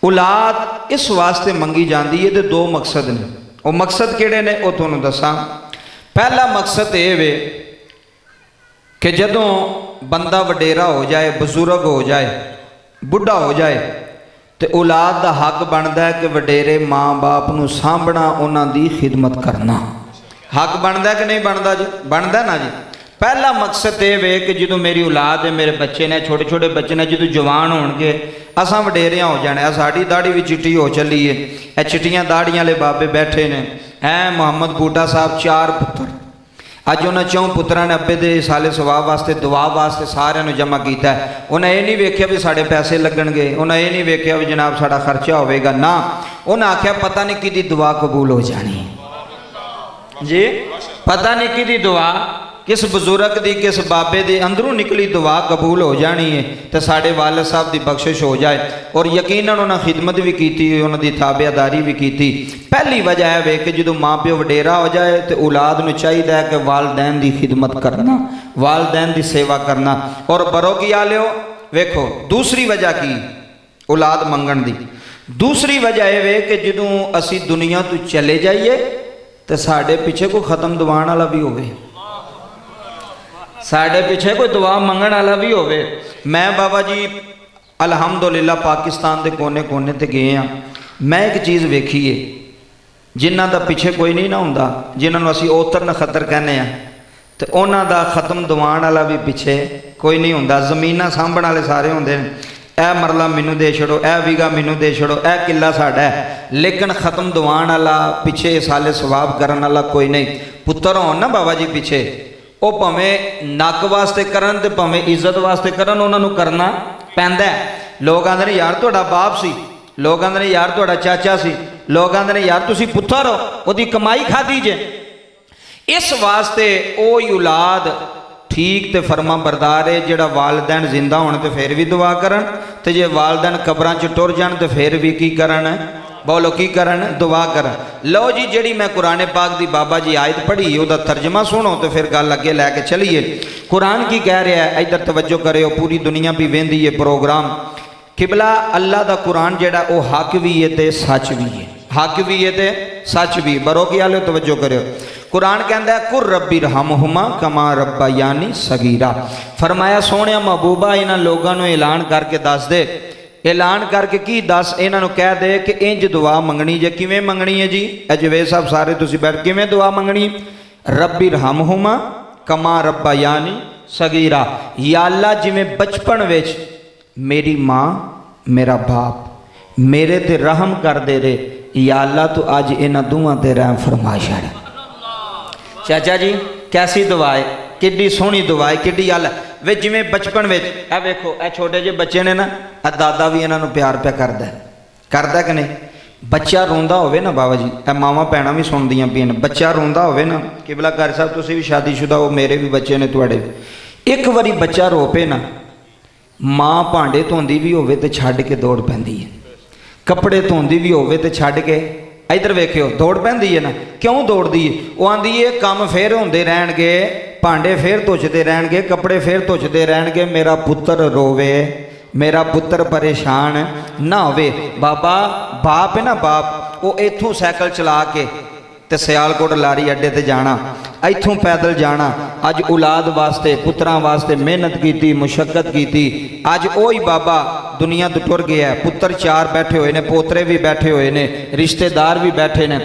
औलाद इस वास्ते मंगी जाती है तो दो मकसद ने। वो मकसद किहड़े ने वो तुहानूं दसां। पहला मकसद ये वे कि जदों बंदा वडेरा हो जाए, बजुर्ग हो जाए, बुढ़ा हो जाए, तो औलाद का हक बनता है कि वडेरे माँ बाप नूं सांभना, उन्हां दी खिदमत करना। हक बनता है कि नहीं बनता जी? बनता ना जी। पहला मकसद ये वे कि जो मेरी औलाद है, मेरे बच्चे ने, छोटे छोटे बच्चे ने, जो जवान होणगे असां वडेरियां हो जाने। साड़ी दाढ़ी भी चिट्टी हो चली है। ये चिट्टियां दाड़ियां वाले बाबे बैठे ने। है मुहम्मद बूटा साहब 4 पुत्र, अज उन्होंने 4 पुत्रां ने अब्बे दे साले सवाब वास्ते, दुआ वास्ते सारिਆਂ ਨੂੰ जमा किया है। उन्हें ये नहीं वेख्या भी साढ़े पैसे लगणगे, उन्हें ये नहीं वेख्या भी जनाब साड़ा खर्चा होगा ना। उन्हें आख्या पता नहीं कि दुआ कबूल हो जानी जी, पता नहीं कि दुआ, किस बुजुर्ग की, किस बाबे के अंदरों निकली दुआ कबूल हो जानी है, तो साढ़े वालिद साहब की बख्शिश हो जाए। और यकीनन उन्हें खिदमत भी की, उन्होंने ताबेदारी भी की। पहली वजह है वे कि जो माँ प्यो वडेरा हो जाए तो औलाद नूं चाहिए कि वालदैन की खिदमत करना, वालदैन की सेवा करना। और बरो की आ लियो वेखो दूसरी वजह की औलाद मंगण दी। दूसरी वजह यह वे कि जो असी दुनिया तो चले जाइए तो साढ़े पिछे कोई खत्म दवाण वाला भी होवे, साढ़े पिछे कोई दुआ मंगण वाला भी होवे। मैं बाबा जी अलहमदुलिल्लाह पाकिस्तान के कोने कोने ते गए हाँ। मैं एक चीज़ वेखी है, जिन्हां दा पिछे कोई नहीं ना हुंदा, जिन्हां असीं ओतर नखतर कहने हैं, तो उन्हां दा खत्म दवाण वाला भी पिछे कोई नहीं हुंदा। ज़मीनां सांभण वाले सारे हुंदे ने, ए मरला मैनू दे छड़ो, ए बीघा मैनू दे छड़ो, ए किला साडा है, लेकिन खत्म दवाण वाला पिछे साले सवाब करन वाला कोई नहीं। पुत्तर होण ना बाबा जी पिछे, वो भावें नक वास्ते करन ते भावें इज्जत वास्ते करन, उन्होंने करना पैंदा है। लोग आंदे ने यार तुहाडा बाप सी, लोग आंदे ने यार तुहाडा चाचा सी, लोग आंदे ने यार तुसीं पुत्तर हो, उहदी कमाई खाधी जे। इस वास्ते ओ औलाद ठीक ते फरमा बरदार है जिहड़ा वालदैन जिंदा होण ते फिर भी दुआ करन, ते जे वालदैन कबरां च टुर जाण ते फिर भी की करन, बोलो की करन, दुआ करन। लो जी जिहड़ी मैं कुरान पाक दी बाबा जी आयत पढ़ी उहदा तर्जमा सुनो तो फिर गल अगे लैके चलीए। कुरान की कह रहा है, इधर तवज्जो करियो, पूरी दुनिया भी वेंदी है प्रोग्राम। किबला अल्लाह दा कुरान जिहड़ा वो हक भी है ते सच भी है, हक भी है ते सच भी। बरो की आलो तवज्जो करियो। कुरान कहता है कुर रब्बी रहमहुमा कमा रब्बा यानी सगीरा। फरमाया सोहणिया महबूबा इन्हां लोगों को ऐलान करके दस दे, ऐलान करके की दस, इन्हों कह दे कि इंज दुआ मंगनी जे। किवें मंगनी है जी? जवेद साहब सारे तुसीं बैठ, किवें दुआ मंगनी? रब्बी रहमहुमा कमा रब्बा यानी सगीरा। या अल्लाह जिवें बचपन विच मेरी माँ मेरा बाप मेरे ते रहम कर दे रे, या अल्लाह तू अज इन्हां दोवां ते रहम फरमा छड़। चाचा जी कैसी दुआ है, किड्डी सोहनी दुआ है, किड्डी अल वे जिमें बचपन में ए वेखो ए छोटे जे बच्चे ने ना, दादा भी इन्हों प्यार प्या करदा कि नहीं? बच्चा रोंदा होवे ना बाबा जी, ए मावां भैणां भी सुनदियां पियां, बच्चा रोंदा होवे ना, किबला कारी साहब तुसीं भी शादीशुदा हो, मेरे भी बच्चे ने, तुहाडे भी। एक बारी बच्चा रो पे ना, माँ भांडे धोंदी भी होवे ते छड्ड के दौड़ पैंदी है, कपड़े धोंदी भी होवे ते छड्ड के इधर वेखियो दौड़ पैंदी है ना। क्यों दौड़दी है? वो आंदी है काम फिर होंदे रहणगे, भांडे फिर धुचते रहणगे, कपड़े फिर धुचते रहणगे, मेरा पुत्र रोवे, मेरा पुत्र परेशान ना होवे। बाबा बाप है ना, बाप वो इत्थों सैकल चला के ते सियालकोट लारी अड्डे ते जाना, इत्थों पैदल जाना। अज औलाद वास्ते पुत्रां वास्ते मेहनत की, मुशक्कत की, अज वही बाबा दुनिया तो टुर गया। पुत्र 4 बैठे हुए ने, पोतरे भी बैठे हुए ने, रिश्तेदार भी बैठे ने।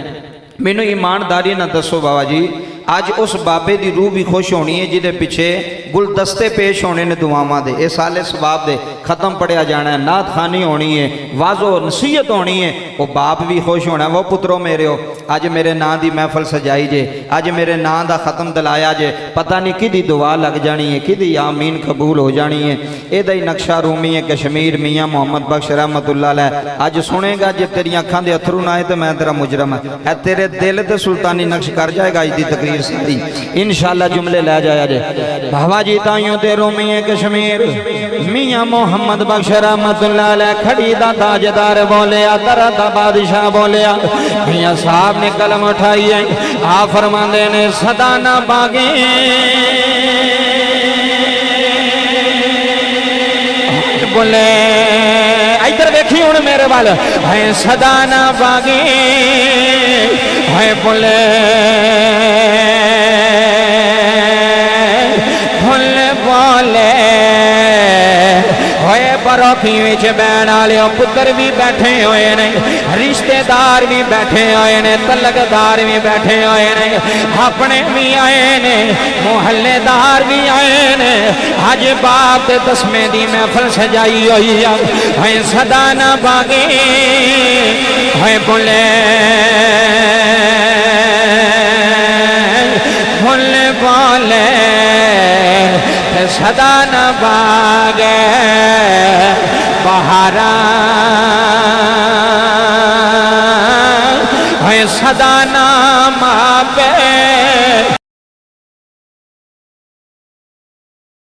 मैनू ईमानदारी ना दसो बाबा जी, अज उस बाबे की रूह भी खुश होनी है जिदे पिछे गुलदस्ते पेश होने ने दुआवां दे, ये साले सबाब दे, खत्म पढ़िया जाना है, नात खानी होनी है, वाजो नसीहत होनी है, वो बाप भी खुश होना। वो पुत्रो मेरे हो, अज मेरे नां दी महफल सजाई जे, अज मेरे नां दा खत्म दिलाया जे, पता नहीं कि दुआ लग जानी है, कि आमीन कबूल हो जानी है। एदा ही नक्शा रूमी है कश्मीर मियाँ मोहम्मद बख्श रहमतुल्लाह अलैह। अज सुनेगा जे तेरी अखां दे अथरू ना आए तो मैं तेरा मुजरम है, तेरे दिल ते सुल्तानी नक्श कर जाएगा अज दी तकरीर सारी इंशाअल्लाह। जुमले लै जाया जे बाबा जी ताइयों ते रूमी है कश्मीर मियाँ मोहम्मद बख्श रहमतुल्लाह अलैह। खड़ी दा ताजदार बोलिया, तरह दा बादशाह बोलिया। मियाँ साहब ने कलम उठाई है, आ फरमांदे ने सदा ना बागे बोले। इधर देखियो हुण मेरे वाल है सदा ना बागे है बोले फुल बोले होए बरोखी विच बैण वाले पुत्र भी बैठे हुए ने रिश्तेदार भी बैठे हुए ने तलकदार भी बैठे हुए ने अपने भी आए ने मुहल्लेदार भी आए ने अज बाप के 10वें दी महफिल सजाई हुई है सदा ना बागे है बोले फुल बोले सदा न बागे बहारा है सदा न